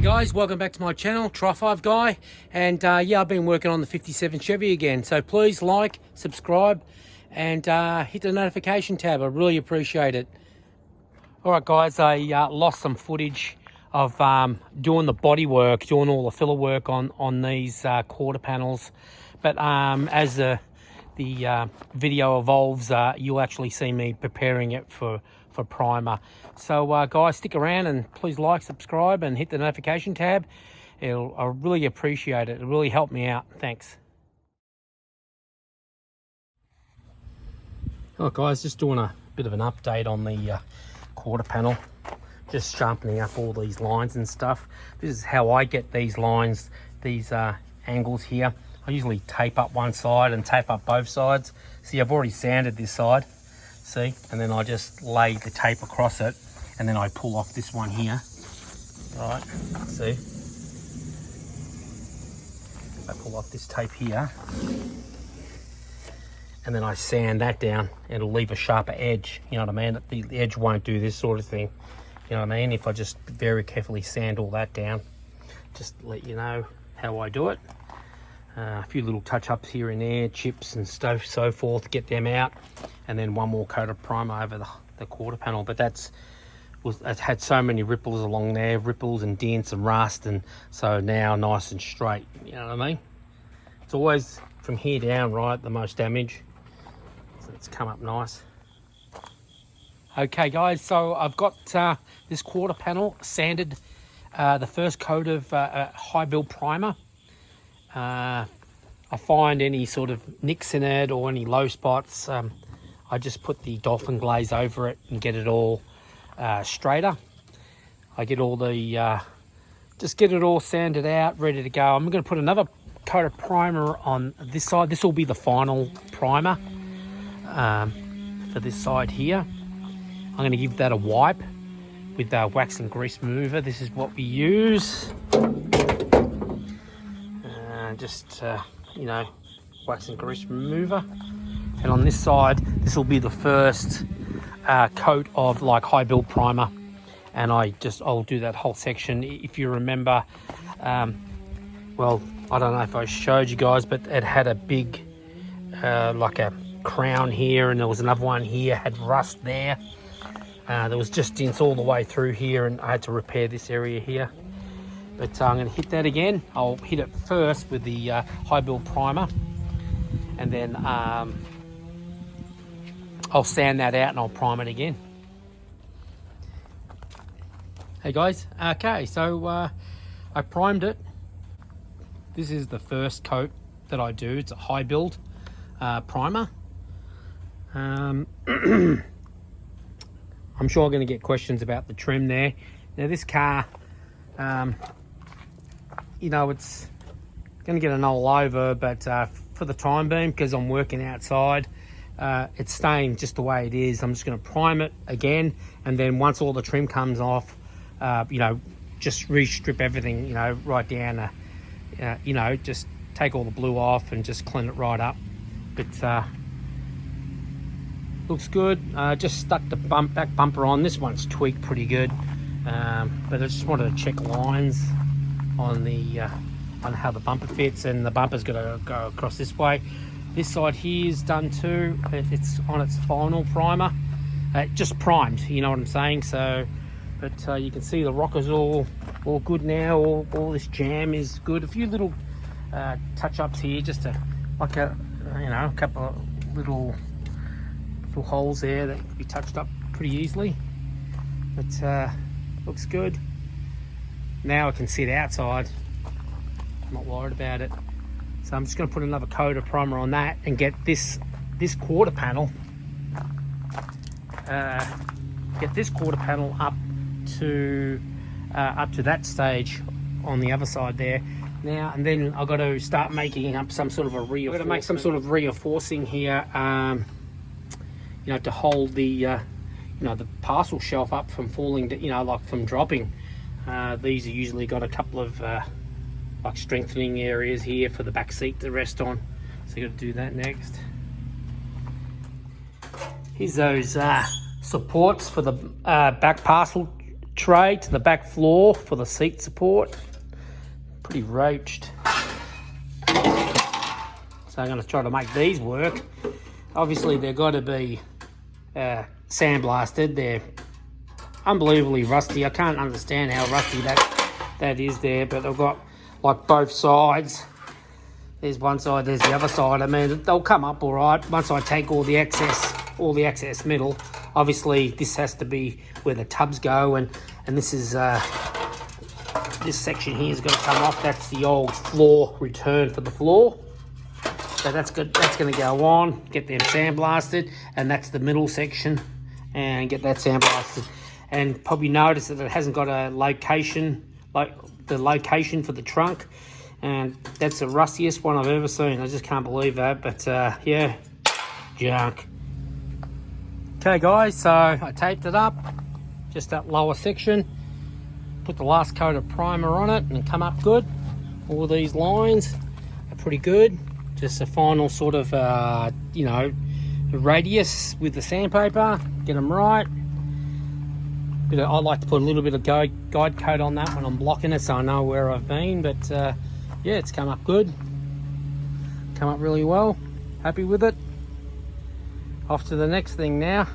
guys, welcome back to my channel, Try5 Guy, and yeah, I've been working on the 57 Chevy again, so please like, subscribe, and hit the notification tab. I really appreciate it. Alright guys, I lost some footage of doing the body work, doing all the filler work on these quarter panels, but as the video evolves, you'll actually see me preparing it for primer. So guys, stick around and please like, subscribe, and hit the notification tab. I really appreciate it. It'll really help me out. Thanks. Oh guys, just doing a bit of an update on the quarter panel. Just sharpening up all these lines and stuff. This is how I get these lines, these angles here. I usually tape up one side and tape up both sides. See, I've already sanded this side. See, and then I just lay the tape across it, and then I pull off this one here. Right, see, I pull off this tape here, and then I sand that down, and it'll leave a sharper edge. You know what I mean? The edge won't do this sort of thing. You know what I mean? If I just very carefully sand all that down, just let you know how I do it. A few little touch-ups here and there, chips and stuff, so forth, get them out, and then one more coat of primer over the quarter panel. But it's had so many ripples along there, ripples and dents and rust, and so now nice and straight. You know what I mean? It's always from here down, right, the most damage. So it's come up nice. Okay guys, so I've got this quarter panel sanded, the first coat of high build primer. I find any sort of nicks in it or any low spots, I just put the dolphin glaze over it and get it all straighter. I get all the just get it all sanded out, ready to go. I'm going to put another coat of primer on this side. This will be the final primer for this side here. I'm going to give that a wipe with wax and grease remover. This is what we use. Just you know, wax and grease remover. And on this side, this will be the first coat of like high build primer, and I'll do that whole section. If you remember, well, I don't know if I showed you guys, but it had a big like a crown here, and there was another one here, had rust there. There was just dents all the way through here, and I had to repair this area here. But I'm going to hit that again. I'll hit it first with the high build primer, and then I'll sand that out and I'll prime it again. Hey guys, okay, so I primed it. This is the first coat that I do. It's a high build primer. I'm sure I'm going to get questions about the trim there. Now this car, you know, it's going to get an all over, but for the time being, because I'm working outside, it's staying just the way it is. I'm just going to prime it again, and then once all the trim comes off, you know, just re-strip everything, you know, right down, you know, just take all the blue off and just clean it right up. But looks good. Just stuck the back bumper on. This one's tweaked pretty good, but I just wanted to check lines on the on how the bumper fits, and the bumper's going to go across this way. This side here is done too. It's on its final primer, just primed, you know what I'm saying. So but you can see the rockers all good now. All this jam is good. A few little touch-ups here, just to like a, you know, a couple of little holes there that can be touched up pretty easily. But looks good. Now I can sit outside, I'm not worried about it. So I'm just going to put another coat of primer on that and get this quarter panel, up to that stage on the other side there. Now and then I've got to start making up some sort of a reinforcing. I've got to make some sort of reinforcing here, you know, to hold the you know, the parcel shelf up from falling, you know, like from dropping. These are usually got a couple of like strengthening areas here for the back seat to rest on, so you got to do that next. Here's those supports for the back parcel tray to the back floor for the seat support. Pretty roached. So I'm going to try to make these work. Obviously they've got to be sandblasted. They're unbelievably rusty. I can't understand how rusty that is there, but I've got like both sides. There's one side, there's the other side. I mean, they'll come up all right once I take all the excess metal. Obviously this has to be where the tubs go, and this is this section here is going to come off. That's the old floor return for the floor. So that's good. That's going to go on, get them sandblasted, and that's the middle section, and get that sandblasted. And probably notice that it hasn't got a location, like the location for the trunk, and that's the rustiest one I've ever seen. I just can't believe that, but yeah, junk. Okay guys, so I taped it up, just that lower section, put the last coat of primer on it, and come up good. All these lines are pretty good. Just a final sort of, you know, radius with the sandpaper, get them right. I like to put a little bit of guide coat on that when I'm blocking it, so I know where I've been. But yeah, it's come up good, come up really well. Happy with it. Off to the next thing now.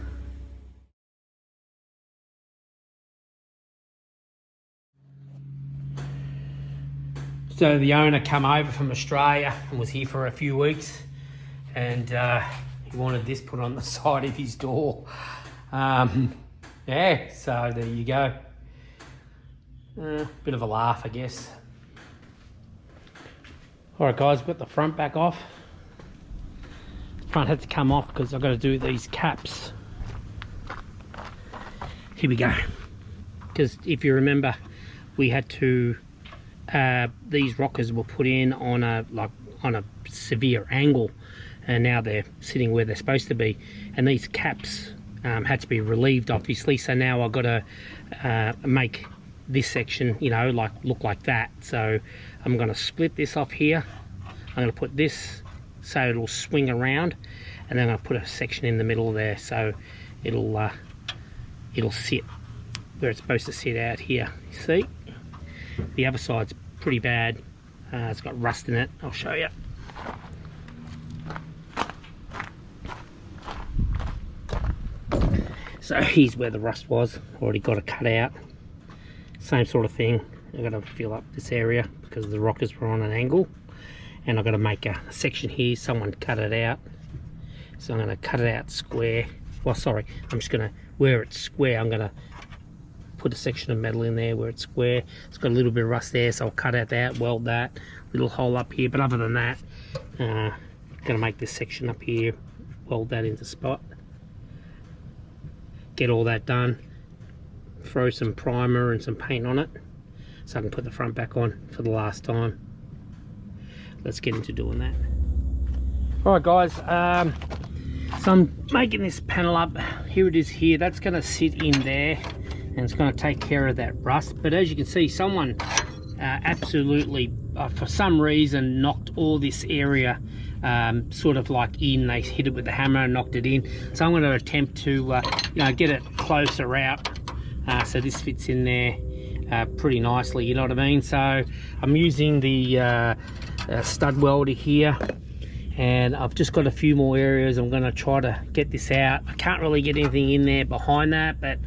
So the owner come over from Australia and was here for a few weeks, and he wanted this put on the side of his door. Yeah, so there you go. Bit of a laugh, I guess. All right guys, got the front back off. Front had to come off because I've got to do these caps. Here we go. Because if you remember, we had to these rockers were put in on a severe angle, and now they're sitting where they're supposed to be, and these caps had to be relieved obviously. So now I've got to make this section, you know, like look like that. So I'm going to split this off here. I'm going to put this so it'll swing around, and then I'll put a section in the middle there so it'll sit where it's supposed to sit out here. You see, the other side's pretty bad. It's got rust in it. I'll show you. So here's where the rust was. Already got it cut out. Same sort of thing. I've got to fill up this area because the rockers were on an angle, and I've got to make a section here. Someone cut it out, so I'm going to cut it out square. Well, sorry, I'm just going to, where it's square, I'm going to put a section of metal in there where it's square. It's got a little bit of rust there, so I'll cut out that, weld that, little hole up here. But other than that, going to make this section up here, weld that into spot, get all that done, throw some primer and some paint on it so I can put the front back on for the last time. Let's get into doing that. Alright guys, so I'm making this panel up. Here it is here. That's going to sit in there, and it's going to take care of that rust. But as you can see, someone absolutely for some reason knocked all this area sort of like in. They hit it with the hammer and knocked it in. So I'm going to attempt to you know, get it closer out so this fits in there pretty nicely, you know what I mean. So I'm using the stud welder here, and I've just got a few more areas. I'm going to try to get this out. I can't really get anything in there behind that, but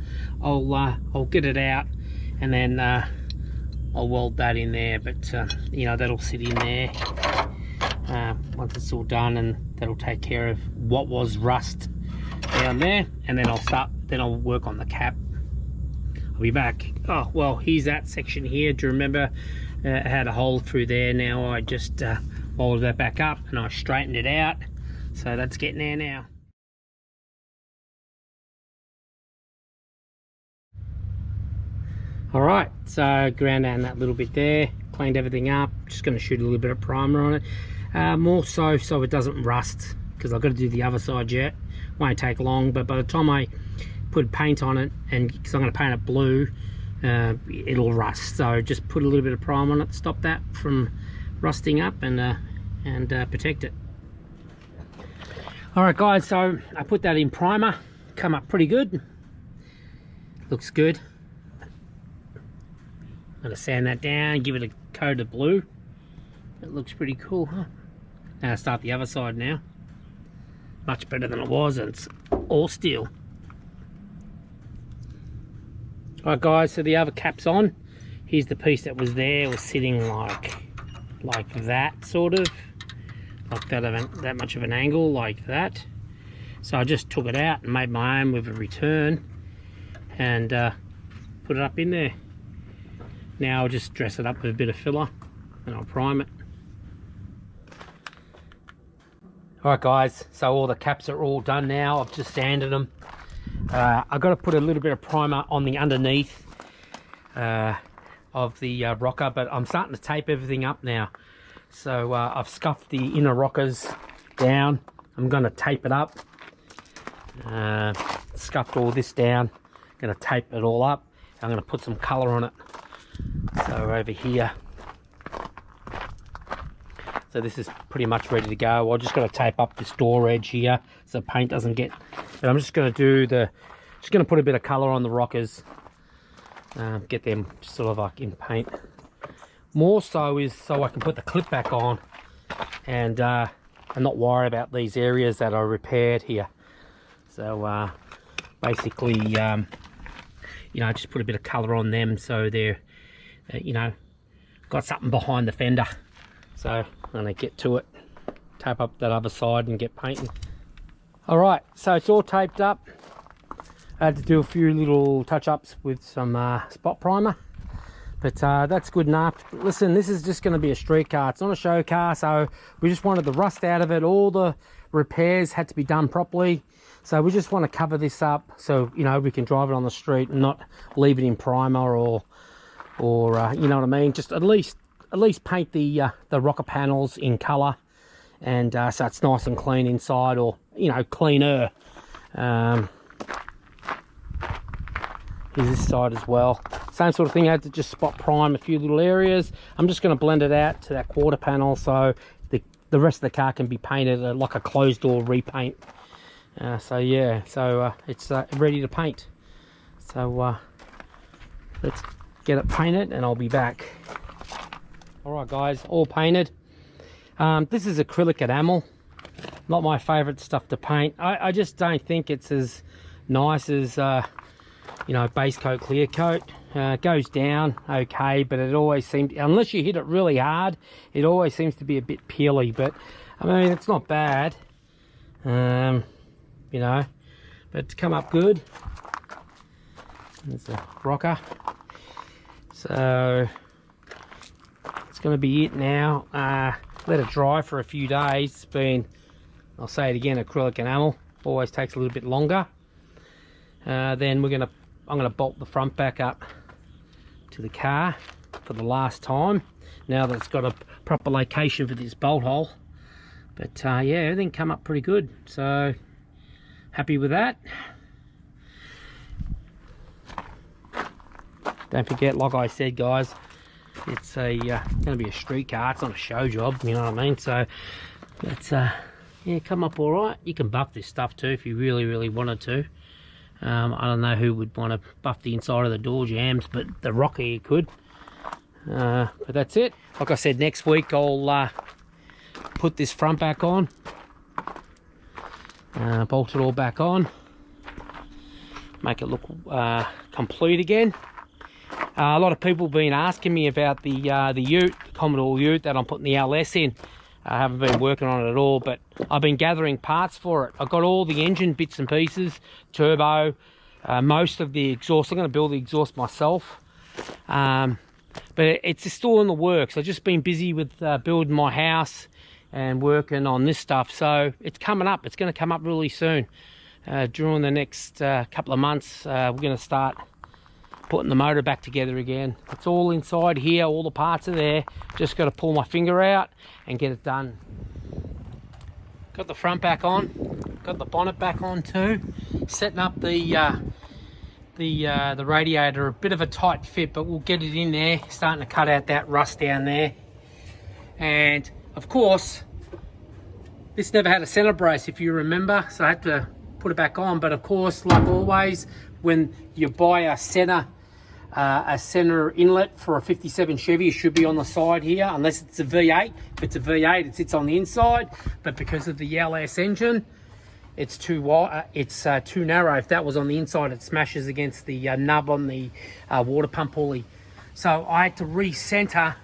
I'll get it out, and then I'll weld that in there. But you know, that'll sit in there once it's all done, and that'll take care of what was rust down there. And then I'll work on the cap. I'll be back. Oh well, here's that section here. Do you remember it had a hole through there? Now I just folded that back up and I straightened it out, so that's getting there now. All right, so ground down that little bit there, cleaned everything up. Just going to shoot a little bit of primer on it, more so it doesn't rust, because I've got to do the other side yet. Won't take long, but by the time I put paint on it, and because I'm going to paint it blue, it'll rust. So just put a little bit of primer on it, stop that from rusting up, and protect it. All right guys, so I put that in primer, come up pretty good, looks good. going to sand that down, give it a coat of blue. It looks pretty cool, huh? Now start the other side now. Much better than it was, and it's all steel. Alright guys, so the other cap's on. Here's the piece that was there, was sitting like that, sort of. Like that much of an angle, like that. So I just took it out and made my own with a return and put it up in there. Now I'll just dress it up with a bit of filler and I'll prime it. Alright guys, so all the caps are all done now. I've just sanded them. I've got to put a little bit of primer on the underneath of the rocker, but I'm starting to tape everything up now. So I've scuffed the inner rockers down. I'm going to tape it up. Scuffed all this down. Going to tape it all up. I'm going to put some colour on it. So over here. So this is pretty much ready to go. I'm just going to tape up this door edge here so paint doesn't get. But I'm just going to do just going to put a bit of colour on the rockers. Get them sort of like in paint. More so is so I can put the clip back on and not worry about these areas that are repaired here. So basically, you know, just put a bit of colour on them so they're, you know, got something behind the fender. So I'm going to get to it, tape up that other side and get painting. Alright, so it's all taped up. I had to do a few little touch-ups with some spot primer. But that's good enough. Listen, this is just going to be a street car. It's not a show car, so we just wanted the rust out of it. All the repairs had to be done properly. So we just want to cover this up so, you know, we can drive it on the street and not leave it in primer or you know what I mean? Just at least paint the rocker panels in colour, and so it's nice and clean inside, or, you know, cleaner. Here's this side as well. Same sort of thing. I had to just spot prime a few little areas. I'm just going to blend it out to that quarter panel so the rest of the car can be painted like a closed door repaint. So yeah, so it's ready to paint. So let's get it painted and I'll be back. Alright guys, all painted. This is acrylic enamel. Not my favourite stuff to paint. I just don't think it's as nice as you know, base coat, clear coat. Goes down okay, but it always seems, unless you hit it really hard, it always seems to be a bit peely. But I mean, it's not bad, you know, but it's come up good. There's a rocker, so it's going to be it now. Let it dry for a few days. It's been, I'll say it again, acrylic enamel always takes a little bit longer. Then I'm gonna bolt the front back up to the car for the last time, now that it's got a proper location for this bolt hole. But yeah, everything come up pretty good, so happy with that. Don't forget, like I said guys, it's gonna be a street car. It's not a show job, you know what I mean? So it's yeah, come up all right. You can buff this stuff too if you really wanted to. I don't know who would want to buff the inside of the door jambs, but the rocker you could. But that's it. Like I said, next week I'll put this front back on, bolt it all back on, make it look complete again. A lot of people have been asking me about the ute, the Commodore ute that I'm putting the LS in. I haven't been working on it at all, but I've been gathering parts for it. I've got all the engine bits and pieces, turbo, most of the exhaust. I'm going to build the exhaust myself, but it's still in the works. I've just been busy with building my house and working on this stuff, so it's coming up. It's going to come up really soon. During the next couple of months, we're going to start putting the motor back together again. It's all inside here, all the parts are there. Just got to pull my finger out and get it done. Got the front back on, got the bonnet back on too. Setting up the radiator, a bit of a tight fit, but we'll get it in there. Starting to cut out that rust down there. And of course, this never had a center brace, if you remember, so I had to put it back on. But of course, like always, when you buy a center a center inlet for a 57 Chevy. It should be on the side here, unless it's a V8. If it's a V8, it sits on the inside, but because of the LS engine, it's too wide. It's too narrow. If that was on the inside, it smashes against the nub on the water pump pulley. So I had to recenter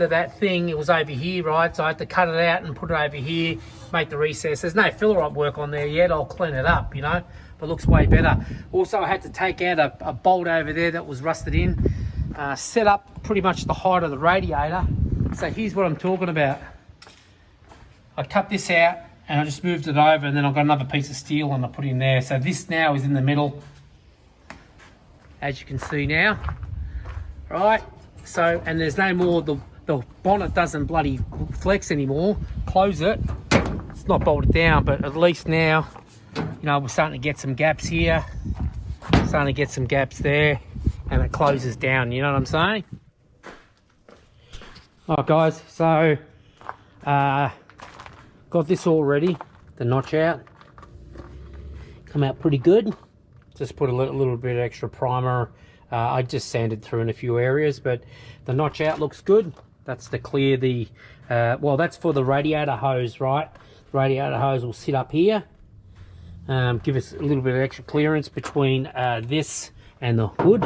that thing. It was over here, right? So I had to cut it out and put it over here, make the recess. There's no filler up work on there yet. I'll clean it up, you know, but it looks way better. Also, I had to take out a bolt over there that was rusted in, set up pretty much the height of the radiator. So here's what I'm talking about. I cut this out and I just moved it over, and then I've got another piece of steel and I put it in there. So this now is in the middle, as you can see now, right? So, and there's no more, the bonnet doesn't bloody flex anymore. Close it. It's not bolted down, but at least now, you know, we're starting to get some gaps here, starting to get some gaps there, and it closes down, you know what I'm saying? Alright guys, so got this all ready, the notch out. Come out pretty good. Just put a little bit of extra primer. I just sanded through in a few areas, but the notch out looks good. That's to clear the, well, that's for the radiator hose, right? The radiator hose will sit up here. Give us a little bit of extra clearance between this and the hood.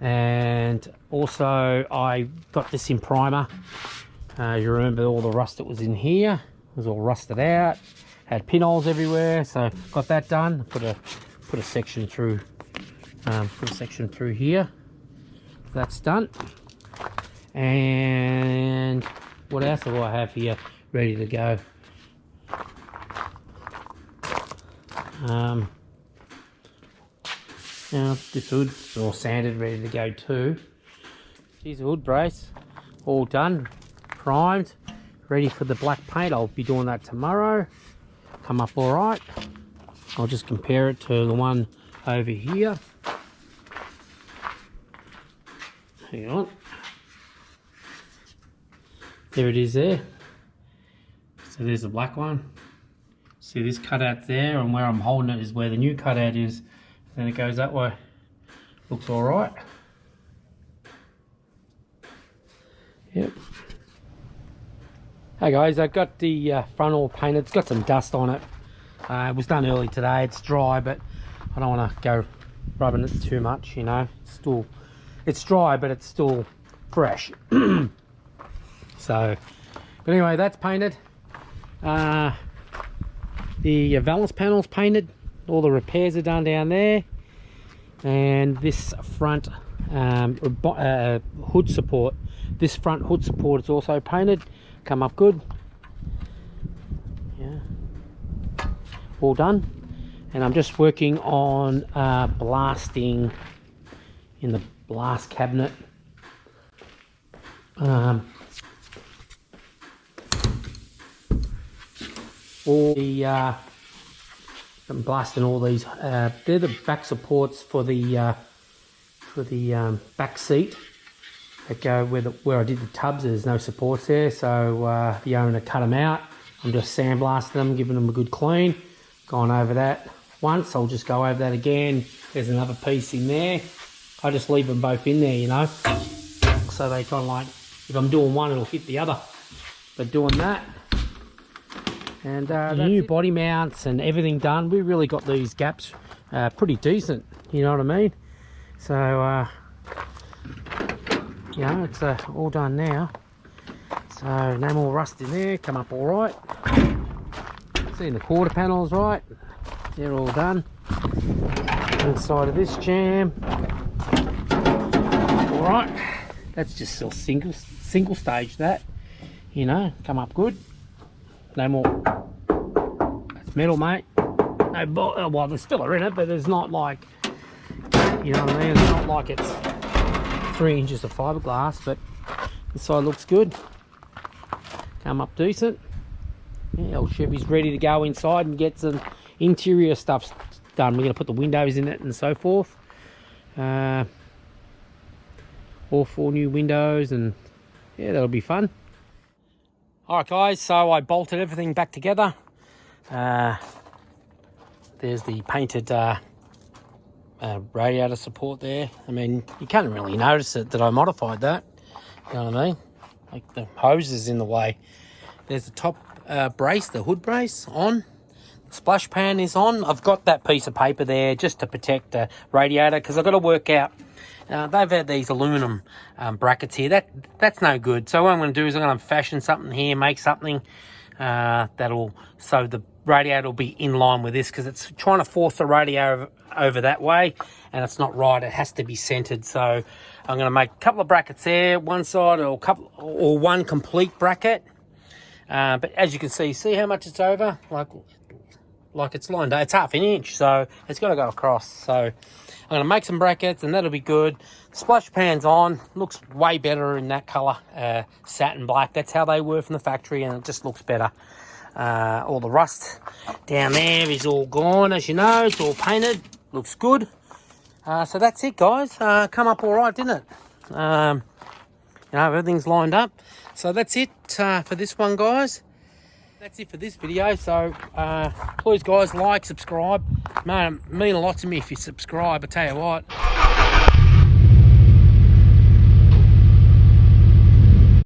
And also I got this in primer. You remember all the rust that was in here. It was all rusted out. Had pinholes everywhere, so got that done. Put a section through. Put a section through here. That's done. And what else do I have here ready to go? Now this hood's all sanded, ready to go too. Here's the hood brace, all done, primed, ready for the black paint. I'll be doing that tomorrow. Come up all right. I'll just compare it to the one over here. Hang on. There it is there. So there's the black one. See this cutout there, and where I'm holding it is where the new cutout is. Then it goes that way. Looks all right. Yep. Hey guys, I got the front all painted. It's got some dust on it. It was done early today. It's dry, but I don't want to go rubbing it too much, you know. It's dry, but it's still fresh. So, but anyway, that's painted. The valance panel's painted. All the repairs are done down there. And this front hood support. This front hood support is also painted. Come up good. Yeah. All done. And I'm just working on blasting in the blast cabinet. All the I'm blasting all these. They're the back supports for the back seat that go where I did the tubs. There's no supports there, so the owner cut them out. I'm just sandblasting them, giving them a good clean. Gone over that once. I'll just go over that again. There's another piece in there. I just leave them both in there, you know, so they kind of like, if I'm doing one, it'll hit the other. But doing that. And the new body mounts and everything done. We really got these gaps pretty decent, you know what I mean? So, you know, it's all done now. So, no more rust in there, come up all right. Seeing the quarter panels right, they're all done. Inside of this jam. All right, that's just still single stage that, you know, come up good. No more. That's metal, mate. No, well, there's filler in it, but there's not like, you know what I mean? It's not like it's 3 inches of fiberglass, but this side looks good. Come up decent. Yeah, old Chevy's ready to go inside and get some interior stuff done. We're going to put the windows in it and so forth. All 4 new windows, and yeah, that'll be fun. Alright guys, so I bolted everything back together. There's the painted radiator support there. I mean, you can't really notice it that I modified that. You know what I mean? Like the hose is in the way. There's the top brace, the hood brace on. The splash pan is on. I've got that piece of paper there just to protect the radiator because I've got to work out. They've had these aluminum brackets here. That's no good. So what I'm going to do is I'm going to fashion something here, make something so the radiator will be in line with this because it's trying to force the radiator over that way and it's not right. It has to be centered. So I'm going to make a couple of brackets there, one side or one complete bracket. But as you can see how much it's over? Like it's lined up. It's half an inch, so it's got to go across. So I'm going to make some brackets and that'll be good. Splash pan's on. Looks way better in that colour, satin black. That's how they were from the factory and it just looks better. All the rust down there is all gone, as you know. It's all painted. Looks good. So that's it, guys. Come up all right, didn't it? Everything's lined up. So that's it for this one, guys. That's it for this video. So please, guys, like, subscribe. Man, it means a lot to me if you subscribe. I tell you what.